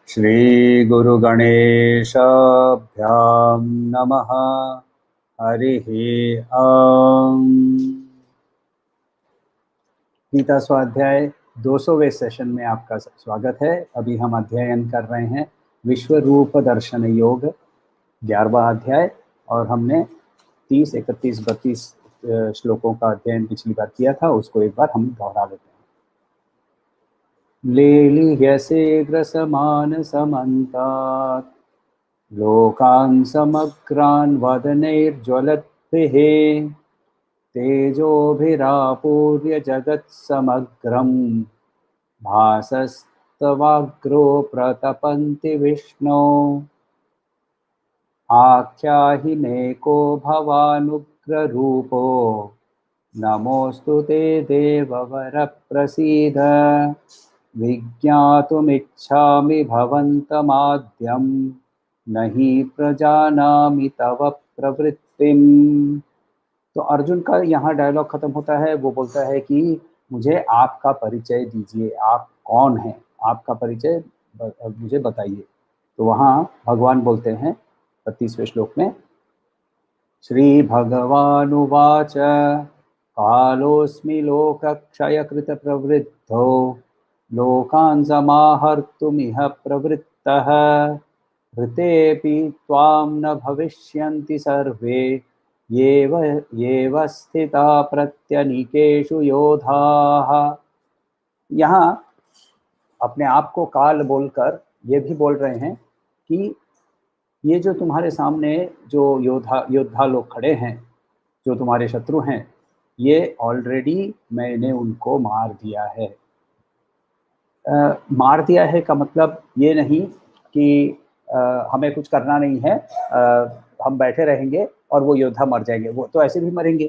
श्री गुरु गणेशाभ्यां नमः। हरिः ओम। गीता स्वाध्याय 200वें सेशन में आपका स्वागत है। अभी हम अध्ययन कर रहे हैं विश्व रूप दर्शन योग 11वां अध्याय, और हमने 30, 31, 32 श्लोकों का अध्ययन पिछली बार किया था। उसको एक बार हम दोहरा लेते हैं। लेलिह्यसेग्रसमान समन्तात् लोकान् समग्रान् वदनैर्ज्वलद्भिः तेजोभिरापूर्य जगत्समग्रं भासस्तवाग्रो प्रतपन्ति विष्णो। आख्याहि मे को भवानुग्ररूपो नमोऽस्तु ते देववर प्रसीद। विज्ञातुमिच्छामि भवन्तमाद्यं न हि प्रजानामि तव प्रवृत्तिम्। तो अर्जुन का यहाँ डायलॉग खत्म होता है। वो बोलता है कि मुझे आपका परिचय दीजिए, आप कौन हैं, आपका परिचय मुझे बताइए। तो वहाँ भगवान बोलते हैं 32वें श्लोक में, श्री भगवानुवाच कालोऽस्मि लोकक्षयकृत प्रवृद्धो लोकान् समाहर्तुमिह प्रवृत्तः ऋतेऽपि त्वां न भविष्यन्ति सर्वे येव स्थिता प्रत्यनीकेषु योधाः। यहाँ अपने आप को काल बोलकर ये भी बोल रहे हैं कि ये जो तुम्हारे सामने जो योद्धा लोग खड़े हैं, जो तुम्हारे शत्रु हैं, ये ऑलरेडी मैंने उनको मार दिया है। मार दिया है का मतलब ये नहीं कि हमें कुछ करना नहीं है, हम बैठे रहेंगे और वो योद्धा मर जाएंगे। वो तो ऐसे भी मरेंगे,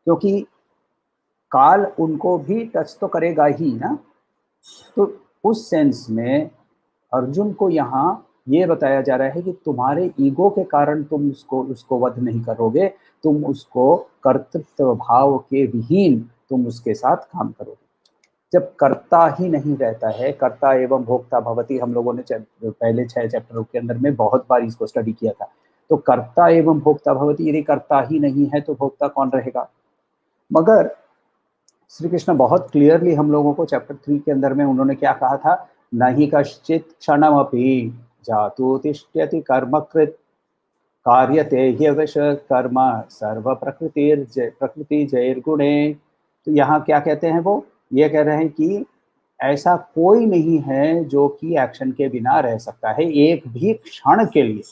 क्योंकि काल उनको भी टच तो करेगा ही ना। तो उस सेंस में अर्जुन को यहाँ ये बताया जा रहा है कि तुम्हारे ईगो के कारण तुम उसको वध नहीं करोगे, तुम उसको कर्तृत्व भाव के विहीन तुम उसके साथ काम करोगे। जब कर्ता ही नहीं रहता है, कर्ता एवं भोक्ता भवति, हम लोगों ने पहले 6 चैप्टरों के अंदर में बहुत बार इसको स्टडी किया था। तो कर्ता एवं भोक्ता भवति, यदि कर्ता ही नहीं है तो भोक्ता कौन रहेगा। मगर श्री कृष्ण बहुत क्लियरली हम लोगों को चैप्टर 3 के अंदर में उन्होंने क्या कहा था, न ही कश्चित् क्षणमपि जातु तिष्ठ्यति कर्मकृत् कार्यते ह्यवश कर्म सर्व प्रकृति जैर्गुणे। तो यहाँ क्या कहते हैं, वो ये कह रहे हैं कि ऐसा कोई नहीं है जो कि एक्शन के बिना रह सकता है एक भी क्षण के लिए।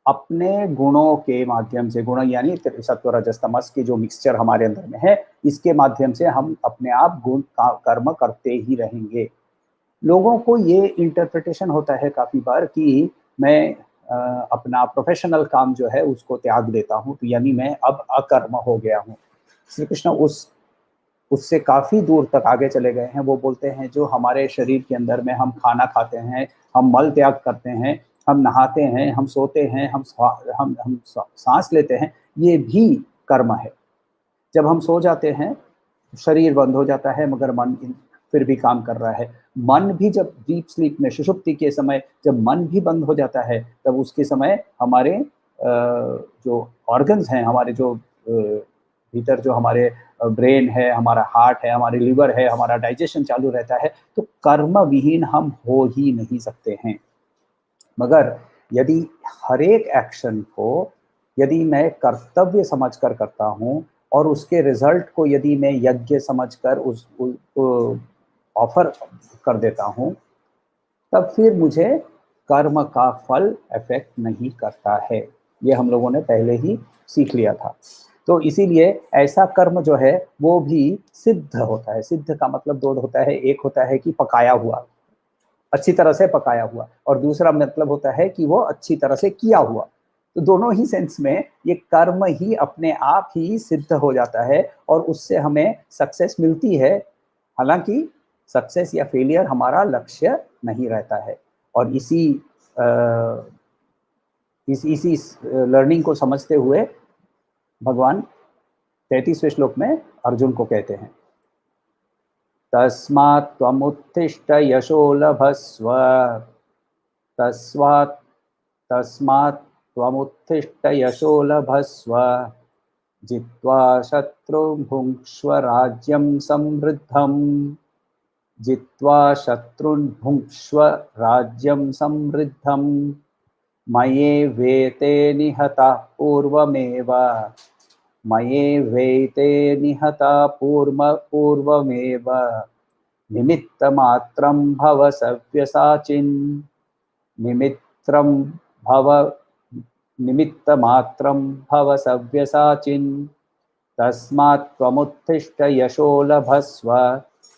अपने गुणों के माध्यम से, गुण यानी सत्व रजस तमस की जो मिक्सचर हमारे अंदर में है, इसके माध्यम से हम अपने आप गुण कर्म करते ही रहेंगे। लोगों को ये इंटरप्रिटेशन होता है काफ़ी बार कि मैं अपना प्रोफेशनल काम जो है उसको त्याग देता हूँ, तो यानी मैं अब अकर्म हो गया हूँ। श्री कृष्ण उससे काफ़ी दूर तक आगे चले गए हैं। वो बोलते हैं जो हमारे शरीर के अंदर में हम खाना खाते हैं, हम मल त्याग करते हैं, हम नहाते हैं, हम सोते हैं, हम सांस लेते हैं, ये भी कर्म है। जब हम सो जाते हैं शरीर बंद हो जाता है, मगर मन फिर भी काम कर रहा है। मन भी जब डीप स्लीप में, सुषुप्ति के समय जब मन भी बंद हो जाता है, तब उसके समय हमारे जो ऑर्गन्स हैं, हमारे जो भीतर जो हमारे ब्रेन है, हमारा हार्ट है, हमारे लिवर है, हमारा डाइजेशन चालू रहता है। तो कर्म विहीन हम हो ही नहीं सकते हैं। मगर यदि हर एक एक्शन को यदि मैं कर्तव्य समझकर करता हूँ और उसके रिजल्ट को यदि मैं यज्ञ समझकर ऑफर कर देता हूँ, तब फिर मुझे कर्म का फल इफेक्ट नहीं करता है। ये हम लोगों ने पहले ही सीख लिया था। तो इसीलिए ऐसा कर्म जो है वो भी सिद्ध होता है। सिद्ध का मतलब दो होता है, एक होता है कि पकाया हुआ, अच्छी तरह से पकाया हुआ, और दूसरा मतलब होता है कि वो अच्छी तरह से किया हुआ। तो दोनों ही सेंस में ये कर्म ही अपने आप ही सिद्ध हो जाता है और उससे हमें सक्सेस मिलती है। हालांकि सक्सेस या फेलियर हमारा लक्ष्य नहीं रहता है। और इसी लर्निंग को समझते हुए भगवान 33वें श्लोक में अर्जुन को कहते हैं, तस्मात् त्वमुत्तिष्ठ यशो लभस्व, तस्मात् तस्मात् त्वमुत्तिष्ठ यशो लभस्व, जित्वा शत्रुं भुङ्क्ष्व राज्यं समृद्धम्, जित्वा शत्रुन् भुङ्क्ष्व राज्यं समृद्धम्, मयैवेते निहताः पूर्वमेव, मयैवेते निहताः पूर्वमेव, निमित्तमात्रं भव सव्यसाचिन्, निमित्तमात्रं भव सव्यसाचिन्, तस्मात् त्वमुत्तिष्ठ यशो लभस्व,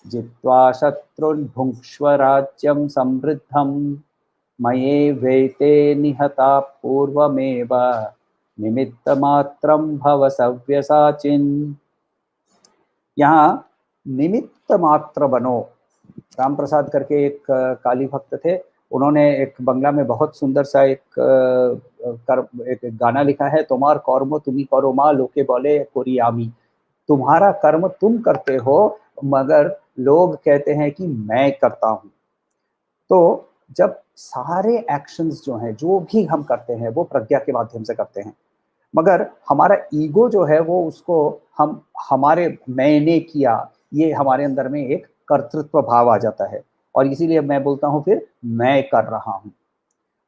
जित्वा शत्रुन् भुङ्क्ष्व राज्यं समृद्धम्, मयैवेते निहताः पूर्वमेव, निमित्तमात्रं भव सव्यसाचिन्। यहाँ निमित्त मात्र बनो, राम प्रसाद करके एक काली भक्त थे, उन्होंने एक बंगला में बहुत सुंदर सा एक गाना लिखा है, तुम्हार कर्म तुम्ही करो माँ लोके बोले कोरियामी। तुम्हारा कर्म तुम करते हो मगर लोग कहते हैं कि मैं करता हूँ। तो जब सारे एक्शंस जो हैं, जो भी हम करते हैं वो प्रज्ञा के माध्यम से करते हैं, मगर हमारा ईगो जो है वो उसको हमारे मैंने किया, ये हमारे अंदर में एक कर्तृत्व भाव आ जाता है और इसीलिए मैं बोलता हूँ फिर मैं कर रहा हूँ।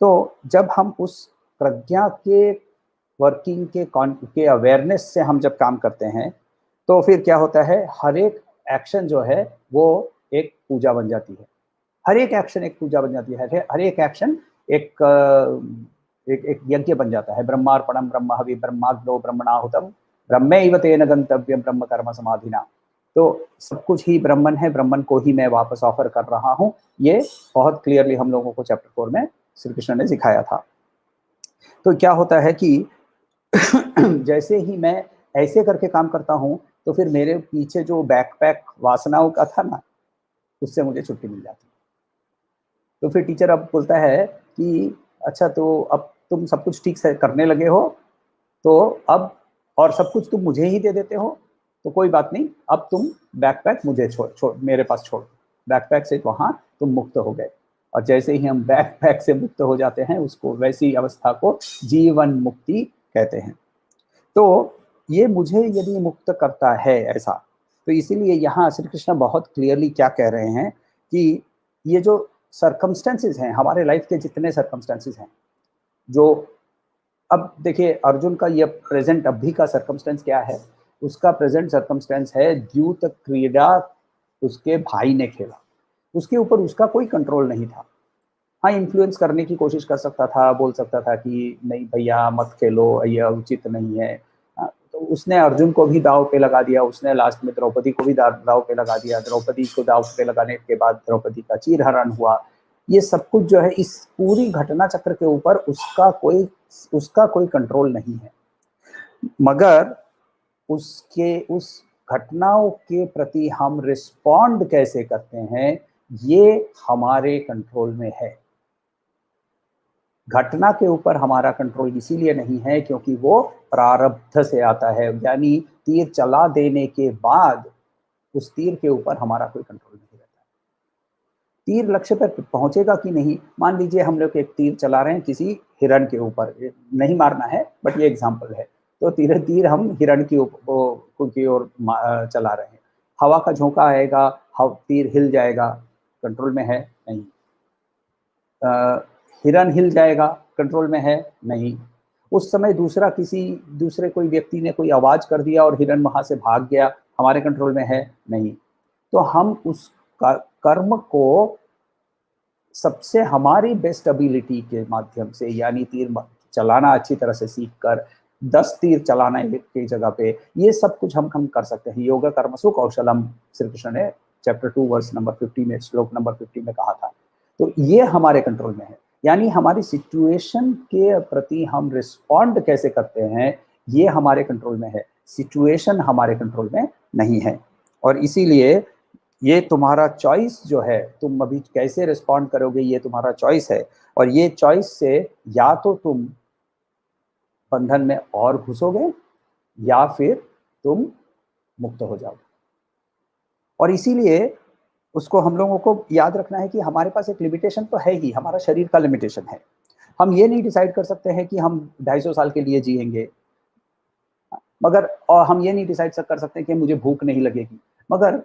तो जब हम उस प्रज्ञा के वर्किंग के अवेयरनेस से हम जब काम करते हैं तो फिर क्या होता है, हर एक एक्शन जो है वो एक पूजा बन जाती है। हर एक एक्शन एक पूजा बन जाती है, हर एक एक्शन एक एक यज्ञ बन जाता है। ब्रह्मार्पणम ब्रह्म हवि ब्रह्माग्नो ब्रह्मणाहुतम ब्रह्मैव तेन गंतव्यम ब्रह्म कर्म समाधिना। तो सब कुछ ही ब्रह्मन है, ब्रह्मन को ही मैं वापस ऑफर कर रहा हूँ। ये बहुत क्लियरली हम लोगों को चैप्टर 4 में श्री कृष्ण ने सिखाया था। तो क्या होता है कि जैसे ही मैं ऐसे करके काम करता हूँ तो फिर मेरे पीछे जो बैकपैक वासनाओं का था ना, उससे मुझे छुट्टी मिल जाती है। तो फिर टीचर अब बोलता है कि अच्छा तो अब तुम सब कुछ ठीक से करने लगे हो, तो अब और सब कुछ तुम मुझे ही दे देते हो, तो कोई बात नहीं, अब तुम बैकपैक मुझे छोड़ मेरे पास छोड़। बैकपैक से वहाँ तुम मुक्त हो गए। और जैसे ही हम बैकपैक से मुक्त हो जाते हैं उसको, वैसी अवस्था को जीवन मुक्ति कहते हैं। तो ये मुझे यदि मुक्त करता है ऐसा, तो इसीलिए यहाँ श्री कृष्ण बहुत क्लियरली क्या कह रहे हैं कि ये जो सर्कमस्टेंसेस हैं, हमारे लाइफ के जितने सर्कमस्टेंसेस हैं, जो अब देखिए अर्जुन का ये प्रेजेंट अभी का सर्कमस्टेंस क्या है, उसका प्रेजेंट सर्कमस्टेंस है द्यूत क्रीड़ा उसके भाई ने खेला, उसके ऊपर उसका कोई कंट्रोल नहीं था। हाँ, इन्फ्लुएंस करने की कोशिश कर सकता था, बोल सकता था कि नहीं भैया मत खेलो, ये उचित नहीं है। तो उसने अर्जुन को भी दाव पे लगा दिया, उसने लास्ट में द्रौपदी को भी दाव पे लगा दिया। द्रौपदी को दाव पे लगाने के बाद द्रौपदी का चीरहरण हुआ। ये सब कुछ जो है इस पूरी घटना चक्र के ऊपर उसका कोई कंट्रोल नहीं है, मगर उस घटनाओं के प्रति हम रिस्पॉन्ड कैसे करते हैं ये हमारे कंट्रोल में है। घटना के ऊपर हमारा कंट्रोल इसीलिए नहीं है क्योंकि वो प्रारब्ध से आता है, यानी तीर चला देने के बाद उस तीर के ऊपर हमारा कोई कंट्रोल नहीं रहता। तीर लक्ष्य पर पहुंचेगा कि नहीं, मान लीजिए हम लोग एक तीर चला रहे हैं किसी हिरण के ऊपर, नहीं मारना है बट ये एग्जाम्पल है, तो तीर हम हिरण की ओर चला रहे हैं, हवा का झोंका आएगा, तीर हिल जाएगा, कंट्रोल में है नहीं। हिरन हिल जाएगा, कंट्रोल में है नहीं। उस समय दूसरे कोई व्यक्ति ने कोई आवाज कर दिया और हिरन वहां से भाग गया, हमारे कंट्रोल में है नहीं। तो हम उस कर्म को सबसे हमारी बेस्ट एबिलिटी के माध्यम से, यानी तीर चलाना अच्छी तरह से सीख कर, 10 तीर चलाना एक की जगह पे, ये सब कुछ हम कर सकते हैं। योगा कर्मसु कौशलम श्री कृष्ण ने चैप्टर 2 वर्स नंबर 50 में, श्लोक नंबर 50 में कहा था। तो ये हमारे कंट्रोल में है, यानी हमारी सिचुएशन के प्रति हम रिस्पॉन्ड कैसे करते हैं ये हमारे कंट्रोल में है, सिचुएशन हमारे कंट्रोल में नहीं है। और इसीलिए ये तुम्हारा चॉइस जो है, तुम अभी कैसे रिस्पॉन्ड करोगे ये तुम्हारा चॉइस है। और ये चॉइस से या तो तुम बंधन में और घुसोगे या फिर तुम मुक्त हो जाओगे। और इसीलिए उसको हम लोगों को याद रखना है कि हमारे पास एक लिमिटेशन तो है ही, हमारा शरीर का लिमिटेशन है। हम ये नहीं डिसाइड कर सकते हैं कि हम 250 साल के लिए जिएंगे, मगर और हम ये नहीं डिसाइड कर सकते कि मुझे भूख नहीं लगेगी, मगर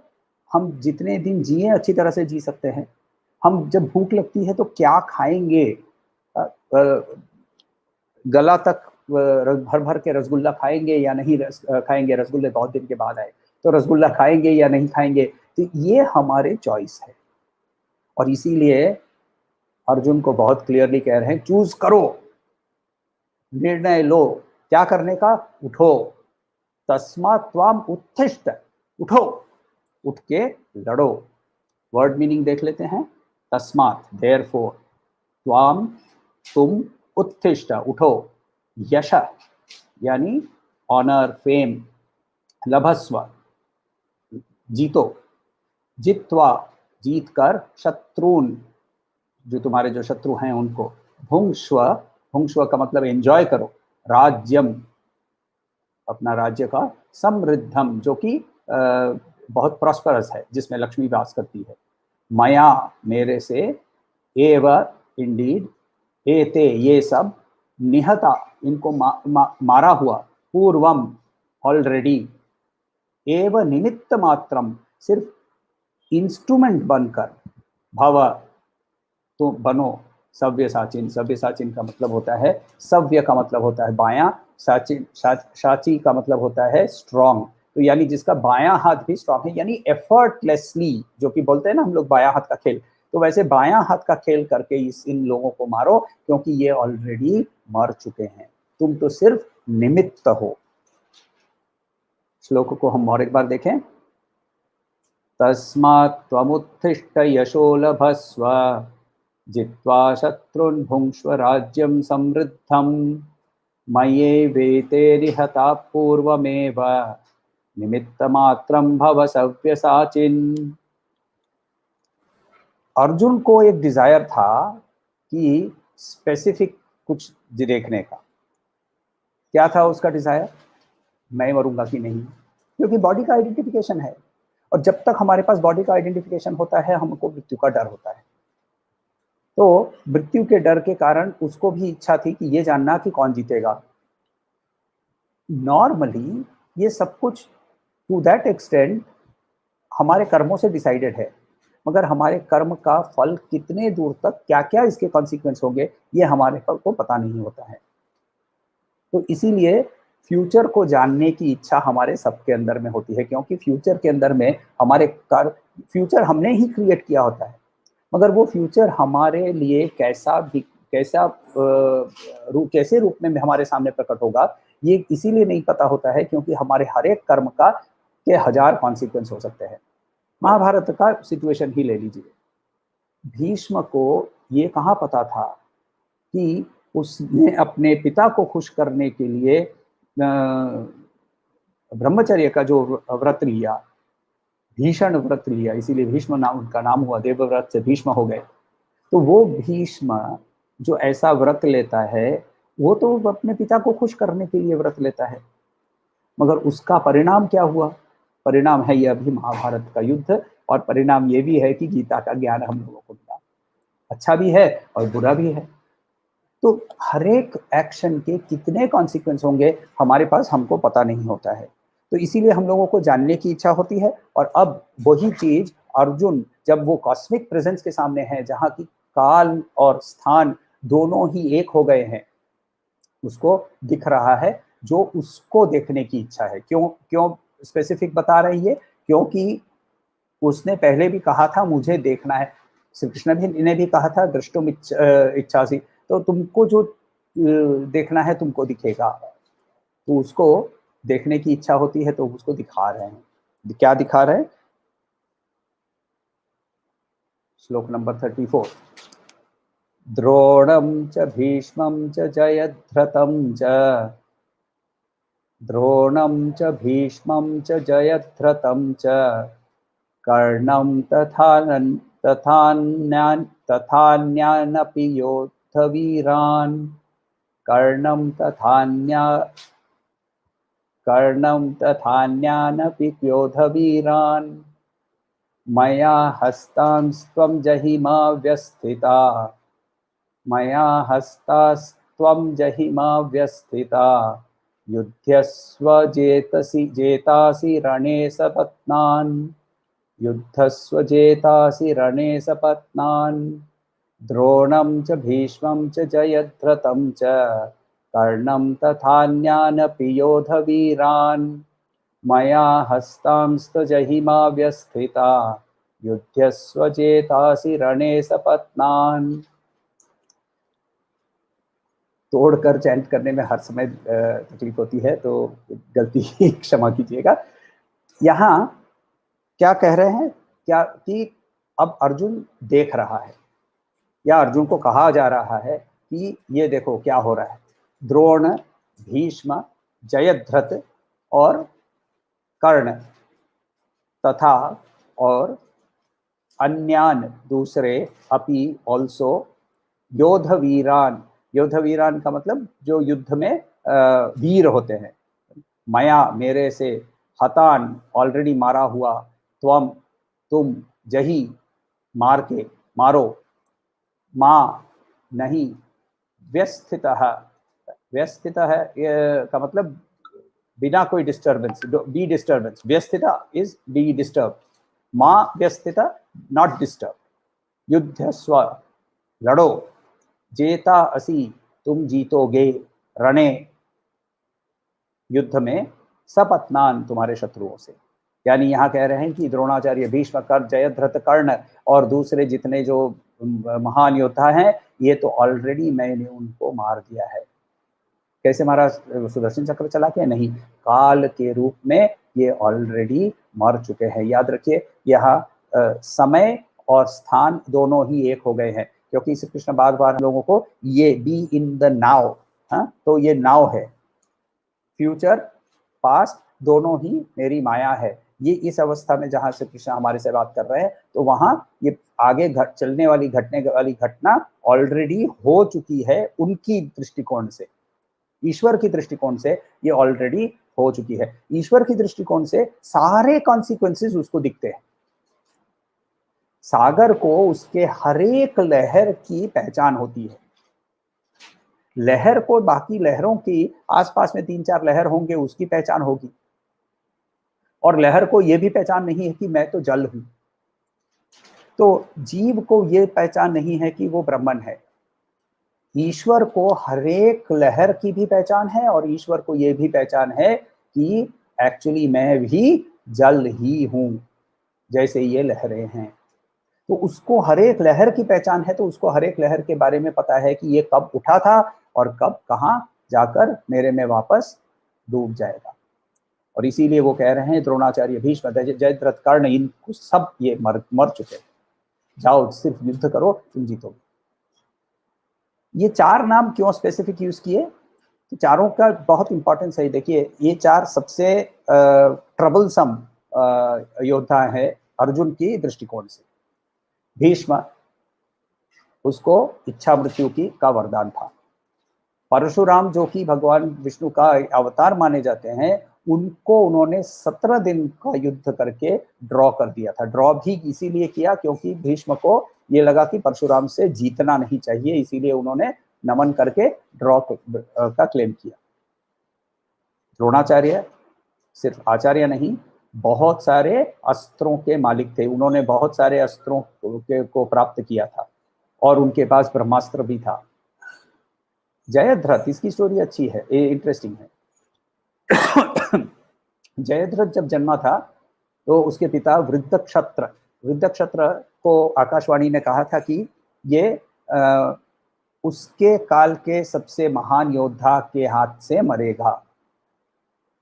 हम जितने दिन जिए अच्छी तरह से जी सकते हैं। हम जब भूख लगती है तो क्या खाएंगे, गला तक भर भर के रसगुल्ला खाएंगे या नहीं खाएंगे, रसगुल्ले बहुत दिन के बाद आए तो रसगुल्ला खाएंगे या नहीं खाएंगे, तो ये हमारे चॉइस है। और इसीलिए अर्जुन को बहुत क्लियरली कह रहे हैं, चूज करो, निर्णय लो, क्या करने का, उठो, तस्मात् त्वाम उत्तिष्ठ, उठो, उठ के लड़ो। वर्ड मीनिंग देख लेते हैं, तस्मात् देयरफॉर, त्वाम तुम, उत्तिष्ठ उठो, यश यानी ऑनर फेम, लभस्व जीतो, जित्वा जीत कर, शत्रुन जो तुम्हारे जो शत्रु हैं उनको, भुंक्ष्व, भुंक्ष्व का मतलब एंजॉय करो, राज्यम अपना राज्य का, समृद्धम जो कि बहुत प्रॉस्परस है, जिसमें लक्ष्मी वास करती है, मया मेरे से, एव इंडीड, एते ये सब, निहता इनको मारा हुआ, पूर्वम ऑलरेडी, एव निमित्त मात्रम सिर्फ इंस्ट्रूमेंट बनकर, भव तो बनो, सव्य साचिन, सव्य साचिन का मतलब होता है, सव्य का मतलब होता है बायां, साचिन साची का मतलब होता है स्ट्रॉन्ग, तो यानी जिसका बायां हाथ भी स्ट्रॉन्ग है, यानी एफर्टलेसली, जो कि बोलते हैं ना हम लोग बायां हाथ का खेल, तो वैसे बायां हाथ का खेल करके इन लोगों को मारो, क्योंकि ये ऑलरेडी मर चुके हैं, तुम तो सिर्फ निमित्त हो। श्लोक को हम और एक बार देखें, तस्मात् त्वमुत्तिष्ठ यशो लभस्व, जित्वा शत्रुन् भुंक्ष्व राज्यं समृद्धं, मयैवेते निहताः पूर्वमेव, निमित्तमात्रं भव सव्यसाचिन्। अर्जुन को एक डिजायर था कि स्पेसिफिक कुछ देखने का। क्या था उसका डिजायर? मैं मरूंगा कि नहीं, क्योंकि बॉडी का आइडेंटिफिकेशन है, और जब तक हमारे पास बॉडी का आइडेंटिफिकेशन होता है हमको मृत्यु का डर होता है। तो मृत्यु के डर के कारण उसको भी इच्छा थी कि ये जानना कि कौन जीतेगा। नॉर्मली ये सब कुछ टू दैट एक्सटेंट हमारे कर्मों से डिसाइडेड है, मगर हमारे कर्म का फल कितने दूर तक, क्या क्या इसके कॉन्सिक्वेंस होंगे, ये हमारे को पता नहीं होता है। तो इसीलिए फ्यूचर को जानने की इच्छा हमारे सबके अंदर में होती है, क्योंकि फ्यूचर के अंदर में हमारे फ्यूचर हमने ही क्रिएट किया होता है, मगर वो फ्यूचर हमारे लिए कैसे रूप में हमारे सामने प्रकट होगा, ये इसीलिए नहीं पता होता है क्योंकि हमारे हर एक कर्म का के 1000 कॉन्सिक्वेंस हो सकते हैं। महाभारत का सिचुएशन ही ले लीजिए, भीष्म को ये कहाँ पता था कि उसने अपने पिता को खुश करने के लिए ब्रह्मचर्य का जो व्रत लिया, भीषण व्रत लिया, इसीलिए भीष्म नाम उनका नाम हुआ, देवव्रत से भीष्म हो गए। तो वो भीष्म जो ऐसा व्रत लेता है, वो तो अपने पिता को खुश करने के लिए व्रत लेता है, मगर उसका परिणाम क्या हुआ? परिणाम है ये अभी महाभारत का युद्ध, और परिणाम ये भी है कि गीता का ज्ञान हम लोगों को मिला, अच्छा भी है और बुरा भी है। तो हर एक एक्शन के कितने कॉन्सिक्वेंस होंगे हमारे पास हमको पता नहीं होता है, तो इसीलिए हम लोगों को जानने की इच्छा होती है। और अब वही चीज अर्जुन जब वो कॉस्मिक प्रेजेंस के सामने है, जहाँ की काल और स्थान दोनों ही एक हो गए हैं, उसको दिख रहा है जो उसको देखने की इच्छा है। क्यों क्यों स्पेसिफिक बता रही है? क्योंकि उसने पहले भी कहा था मुझे देखना है, श्री कृष्ण भी ने भी कहा था दृष्टुम इच्छासी, तो तुमको जो देखना है तुमको दिखेगा। तो उसको देखने की इच्छा होती है तो उसको दिखा रहे हैं। क्या दिखा रहे हैं? श्लोक नंबर 34। द्रोणं च भीष्मं च जयद्रथं च, द्रोणं च भीष्मं च जयद्रथं च, कर्णं तथान्यानपि योद्धवीरान्, कर्णं तथान्यानपि योद्धवीरान्, मया हस्तांस्त्वं जहिमा व्यस्थिता, मया हस्तास्त्वं जहिमा व्यस्थिता, युध्यस्व जेतासि रणे सपत्नान्, युद्धस्व जेतासि रणे सपत्नान्, द्रोणं च भीष्मं च जयद्रथं च, कर्णं तथान्यानपि योद्धवीरान्, मया हस्तांस्त्वजहिमा व्यस्थिता, युध्यस्व जेतासि रणे सपत्नान्। तोड़कर चैंट करने में हर समय तकलीफ होती है, तो गलती क्षमा कीजिएगा। यहाँ क्या कह रहे हैं? क्या कि अब अर्जुन देख रहा है, या अर्जुन को कहा जा रहा है कि ये देखो क्या हो रहा है। द्रोण, भीष्म, जयद्रथ और कर्ण तथा और अन्यान दूसरे अपि ऑल्सो योद्धवीरान, योद्धवीरान का मतलब जो युद्ध में वीर होते हैं, मया मेरे से, हतान ऑलरेडी मारा हुआ, त्वम तुम, जही मार के, मारो, माँ नहीं, व्यस्थितः, व्यस्थितः का मतलब बिना कोई डिस्टर्बेंस, बी डिस्टर्बेंस, व्यस्थिता इज बी डिस्टर्ब, माँ व्यस्थिता नॉट डिस्टर्ब, युद्ध स्व लड़ो, जेता असी तुम जीतोगे, रणे युद्ध में, सपत्नान तुम्हारे शत्रुओं से। यानी यहाँ कह रहे हैं कि द्रोणाचार्य, भीष्म, कर्ण, जयद्रथ, कर्ण और दूसरे जितने जो महान योद्धा हैं, ये तो ऑलरेडी मैंने उनको मार दिया है। कैसे मारा? सुदर्शन चक्र चला के? नहीं, काल के रूप में ये ऑलरेडी मर चुके हैं। याद रखिए, यहाँ समय और स्थान दोनों ही एक हो गए हैं, क्योंकि श्री कृष्ण बार बार हम लोगों को ये बी इन द नाउ, तो ये नाउ है, फ्यूचर पास्ट दोनों ही मेरी माया है। ये इस अवस्था में जहां से कृष्ण हमारे से बात कर रहे हैं, तो वहां ये आगे चलने वाली घटने वाली घटना ऑलरेडी हो चुकी है उनकी दृष्टिकोण से। ईश्वर की दृष्टिकोण से ये ऑलरेडी हो चुकी है। ईश्वर की दृष्टिकोण से सारे कॉन्सिक्वेंसेस उसको दिखते हैं। सागर को उसके हर एक लहर की पहचान होती है। लहर को बाकी लहरों की आसपास में 3-4 लहर होंगे, उसकी पहचान होगी, और लहर को यह भी पहचान नहीं है कि मैं तो जल हूं। तो जीव को यह पहचान नहीं है कि वो ब्रह्मन है। ईश्वर को हर एक लहर की भी पहचान है, और ईश्वर को यह भी पहचान है कि एक्चुअली मैं भी जल ही हूं, जैसे ये लहरें हैं। तो उसको हर एक लहर की पहचान है, तो उसको हर एक लहर के बारे में पता है कि ये कब उठा था और कब कहाँ जाकर मेरे में वापस डूब जाएगा। और इसीलिए वो कह रहे हैं, द्रोणाचार्य, भीष्म, जयद्रथ, कर्ण, इनको सब ये मर चुके हैं, जाओ सिर्फ युद्ध करो, तुम जीतोगे। ये 4 नाम क्यों स्पेसिफिक यूज किए? तो चारों का बहुत इंपॉर्टेंस है। देखिए, ये 4 सबसे ट्रबलसम योद्धा है अर्जुन की दृष्टिकोण से। भीष्म, उसको इच्छा मृत्यु का वरदान था। परशुराम, जो कि भगवान विष्णु का अवतार माने जाते हैं, उनको उन्होंने 17 दिन का युद्ध करके ड्रॉ कर दिया था। ड्रॉ भी इसीलिए किया क्योंकि भीष्म को ये लगा कि परशुराम से जीतना नहीं चाहिए, इसीलिए उन्होंने नमन करके ड्रॉ का क्लेम किया। द्रोणाचार्य सिर्फ आचार्य नहीं, बहुत सारे अस्त्रों के मालिक थे। उन्होंने बहुत सारे अस्त्रों को प्राप्त किया था, और उनके पास ब्रह्मास्त्र भी था। जयद्रथ, इसकी स्टोरी अच्छी है, इंटरेस्टिंग है। जयद्रथ जब जन्मा था तो उसके पिता वृद्धक्षत्र को आकाशवाणी ने कहा था कि ये उसके काल के सबसे महान योद्धा के हाथ से मरेगा।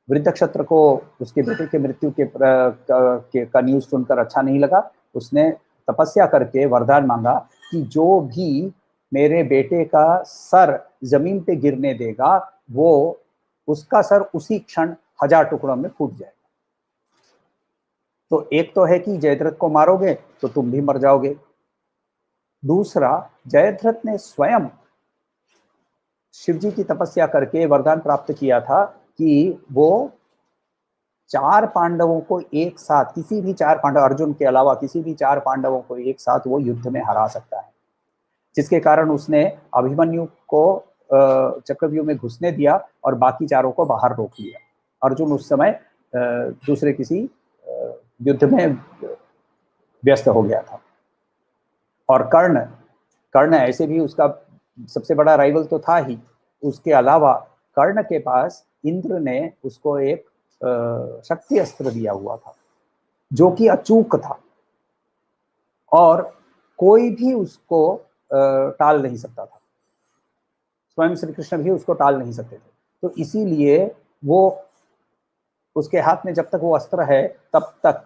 वृद्ध क्षत्र को उसके बेटे के मृत्यु का न्यूज सुनकर अच्छा नहीं लगा। उसने तपस्या करके वरदान मांगा कि जो भी मेरे बेटे का सर जमीन पे गिरने देगा वो उसका सर उसी क्षण 1000 टुकड़ों में फूट जाएगा। तो एक तो है कि जयद्रथ को मारोगे तो तुम भी मर जाओगे। दूसरा, जयद्रथ ने स्वयं शिवजी की तपस्या करके वरदान प्राप्त किया था कि वो 4 पांडवों को एक साथ, किसी भी 4 पांडव, अर्जुन के अलावा किसी भी 4 पांडवों को एक साथ वो युद्ध में हरा सकता है, जिसके कारण उसने अभिमन्यु को चक्रव्यूह में घुसने दिया और बाकी चारों को बाहर रोक लिया। अर्जुन उस समय दूसरे किसी युद्ध में व्यस्त हो गया था। और कर्ण ऐसे भी उसका सबसे बड़ा राइवल तो था ही, उसके अलावा कर्ण के पास इंद्र ने उसको एक शक्ति अस्त्र दिया हुआ था जो कि अचूक था और कोई भी उसको टाल नहीं सकता था। स्वयं श्री कृष्ण भी उसको टाल नहीं सकते थे। तो इसीलिए वो उसके हाथ में जब तक वो अस्त्र है तब तक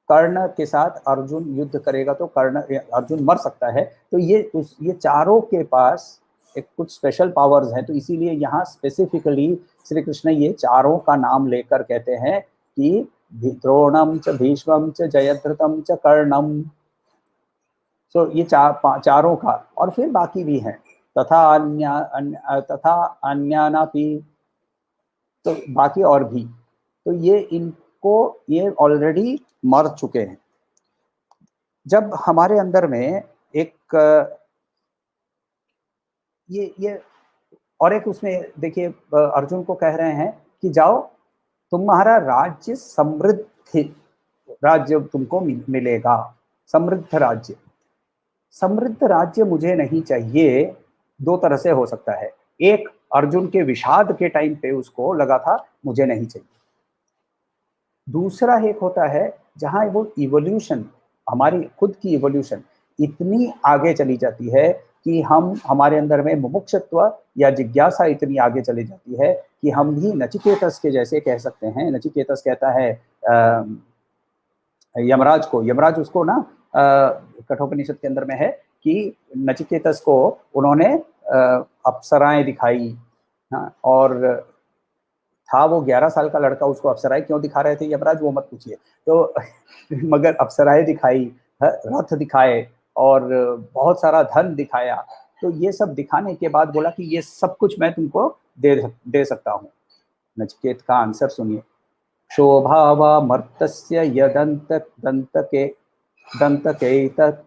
कर्ण के साथ अर्जुन युद्ध करेगा तो अर्जुन मर सकता है। तो ये चारों के पास एक कुछ स्पेशल पावर्स हैं। तो इसीलिए यहाँ स्पेसिफिकली श्री कृष्ण ये चारों का नाम लेकर कहते हैं कि द्रोणम च भीष्मम च जयद्रथम च कर्णम। सो ये चारों का, और फिर बाकी भी हैं, तथा अन्यानापि, तो बाकी और भी। तो ये ऑलरेडी मर चुके हैं। जब हमारे अंदर में एक ये और एक उसमें देखिए अर्जुन को कह रहे हैं कि जाओ तुम्हारा राज्य समृद्ध राज्य तुमको मिलेगा, समृद्ध राज्य। समृद्ध राज्य मुझे नहीं चाहिए। 2 तरह से हो सकता है। एक, अर्जुन के विषाद के टाइम पे उसको लगा था मुझे नहीं चाहिए। दूसरा एक होता है जहां वो इवोल्यूशन, हमारी खुद की इवोल्यूशन इतनी आगे चली जाती है कि हमारे अंदर में मुमुक्षुत्व या जिज्ञासा इतनी आगे चली जाती है कि हम भी नचिकेतस के जैसे कह सकते हैं। नचिकेतस कहता है यमराज को, यमराज उसको ना कठोपनिषद के अंदर में है कि नचिकेतस को उन्होंने अप्सराएं दिखाई। हाँ, और था वो 11 साल का लड़का, उसको अप्सराएं क्यों दिखा रहे थे यमराज वो मत पूछिए। तो मगर अप्सराएं दिखाई, रथ दिखाए और बहुत सारा धन दिखाया। तो ये सब दिखाने के बाद बोला कि ये सब कुछ मैं तुमको दे सकता हूँ। नचिकेत का आंसर सुनिए। शोभावा मर्तस्य दंतके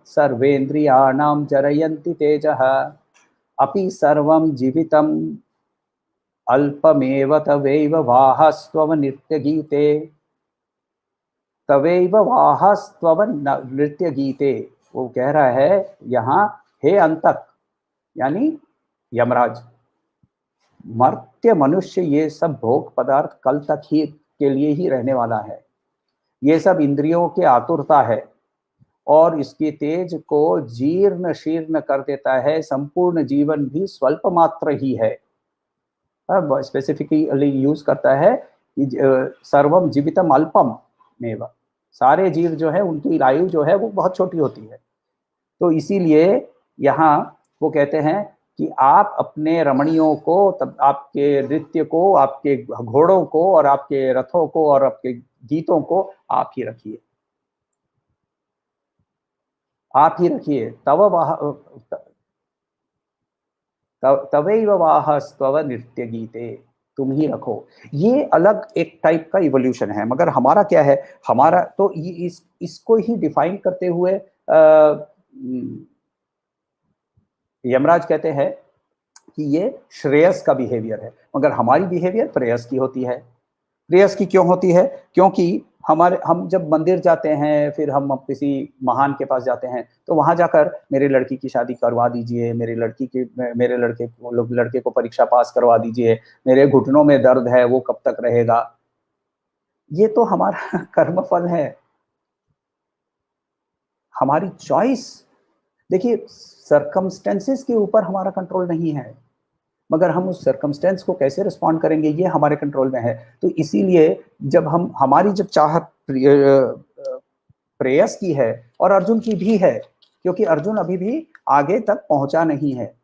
सर्वेन्द्रियाणां जरयन्ति तेजः अपि सर्वं जीवितम् अल्पमेव तवैव वाहस्त्वव नृत्यगीते, तवैव वाहस्त्वव नृत्यगीते। वो कह रहा है यहाँ, हे अंतक यानी यमराज, मर्त्य मनुष्य ये सब भोग पदार्थ कल तक ही के लिए ही रहने वाला है। ये सब इंद्रियों के आतुरता है और इसके तेज को जीर्ण शीर्ण कर देता है। संपूर्ण जीवन भी स्वल्प मात्र ही है। स्पेसिफिकली यूज करता है कि सर्वम जीवितम अल्पम मेव, सारे जीव जो है उनकी आयु जो है वो बहुत छोटी होती है। तो इसीलिए यहाँ वो कहते हैं कि आप अपने रमणियों को, तब आपके नृत्य को, आपके घोड़ों को और आपके रथों को और आपके गीतों को आप ही रखिए, आप ही रखिए। तवैव वाहस्त्वव नृत्य गीते, तुम ही रखो। ये अलग एक टाइप का इवोल्यूशन है। मगर हमारा क्या है, हमारा तो इसको ही डिफाइन करते हुए यमराज कहते हैं कि ये श्रेयस का बिहेवियर है, मगर हमारी बिहेवियर प्रेयस की होती है। प्रेयस की क्यों होती है? क्योंकि हम जब मंदिर जाते हैं, फिर हम किसी महान के पास जाते हैं, तो वहां जाकर मेरे लड़की की शादी करवा दीजिए, मेरे लड़के को परीक्षा पास करवा दीजिए, मेरे घुटनों में दर्द है वो कब तक रहेगा। ये तो हमारा कर्मफल है, हमारी चॉइस। देखिए, सरकमस्टेंसेस के ऊपर हमारा कंट्रोल नहीं है। मगर हम उस सर्कमस्टेंस को कैसे रिस्पॉन्ड करेंगे ये हमारे कंट्रोल में है। तो इसीलिए जब हमारी जब चाहत प्रेयस की है और अर्जुन की भी है, क्योंकि अर्जुन अभी भी आगे तक पहुंचा नहीं है,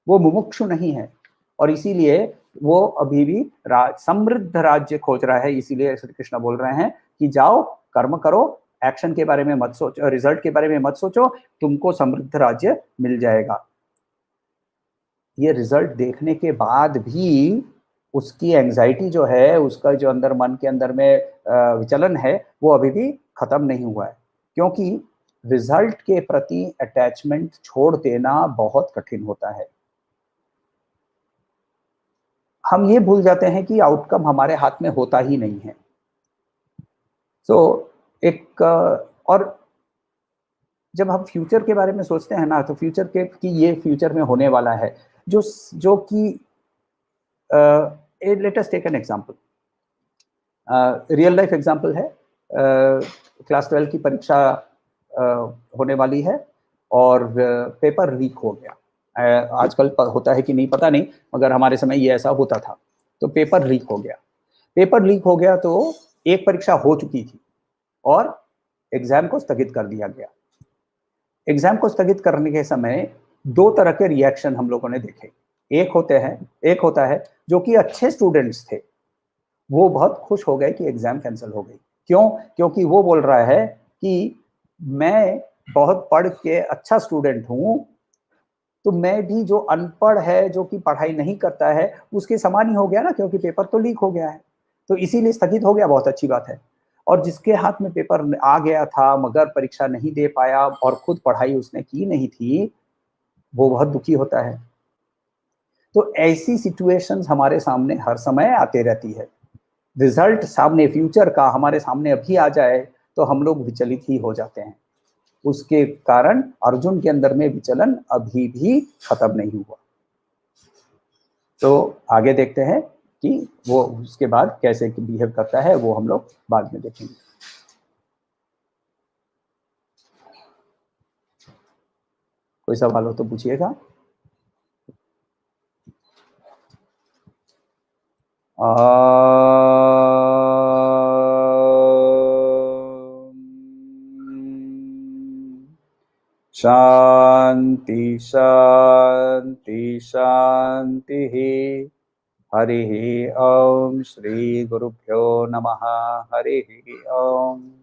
वो मुमुक्षु नहीं है, और इसीलिए वो अभी भी समृद्ध राज्य खोज रहा है। इसीलिए श्री कृष्ण बोल रहे हैं कि जाओ कर्म करो, एक्शन के बारे में मत सोचो, रिजल्ट के बारे में मत सोचो, तुमको समृद्ध राज्य मिल जाएगा। ये रिजल्ट देखने के बाद भी उसकी एंजाइटी जो है, उसका जो अंदर मन के अंदर में विचलन है, वो अभी भी खत्म नहीं हुआ है, क्योंकि रिजल्ट के प्रति अटैचमेंट छोड़ देना बहुत कठिन होता है। हम ये भूल जाते हैं कि आउटकम हमारे हाथ में होता ही नहीं है। तो एक और जब हम फ्यूचर के बारे में सोचते हैं ना, तो फ्यूचर के कि ये फ्यूचर में होने वाला है, जो कि let us take an example, real life example है। क्लास 12 की परीक्षा होने वाली है और पेपर लीक हो गया। आजकल होता है कि नहीं पता नहीं, मगर हमारे समय ये ऐसा होता था। तो पेपर लीक हो गया। पेपर लीक हो गया तो एक परीक्षा हो चुकी थी और एग्जाम को स्थगित कर दिया गया। एग्जाम को स्थगित करने के समय दो तरह के रिएक्शन हम लोगों ने देखे। एक होता है जो कि अच्छे स्टूडेंट्स थे, वो बहुत खुश हो गए कि एग्जाम कैंसिल हो गई। क्यों? क्योंकि वो बोल रहा है कि मैं बहुत पढ़ के अच्छा स्टूडेंट हूं, तो मैं भी जो अनपढ़ है, जो कि पढ़ाई नहीं करता है, उसके समान ही हो गया ना, क्योंकि पेपर तो लीक हो गया है, तो इसीलिए स्थगित हो गया, बहुत अच्छी बात है। और जिसके हाथ में पेपर आ गया था मगर परीक्षा नहीं दे पाया और खुद पढ़ाई उसने की नहीं थी, वो बहुत दुखी होता है। तो ऐसी सिचुएशंस हमारे सामने हर समय आते रहती है। रिजल्ट सामने फ्यूचर का हमारे सामने अभी आ जाए तो हम लोग विचलित ही हो जाते हैं। उसके कारण अर्जुन के अंदर में विचलन अभी भी खत्म नहीं हुआ। तो आगे देखते हैं कि वो उसके बाद कैसे बिहेव करता है, वो हम लोग बाद में देखेंगे। कोई सवाल हो तो पूछिएगा। शांति शांति शांति। हरि ओम। श्री गुरुभ्यो नमः। हरि ओम।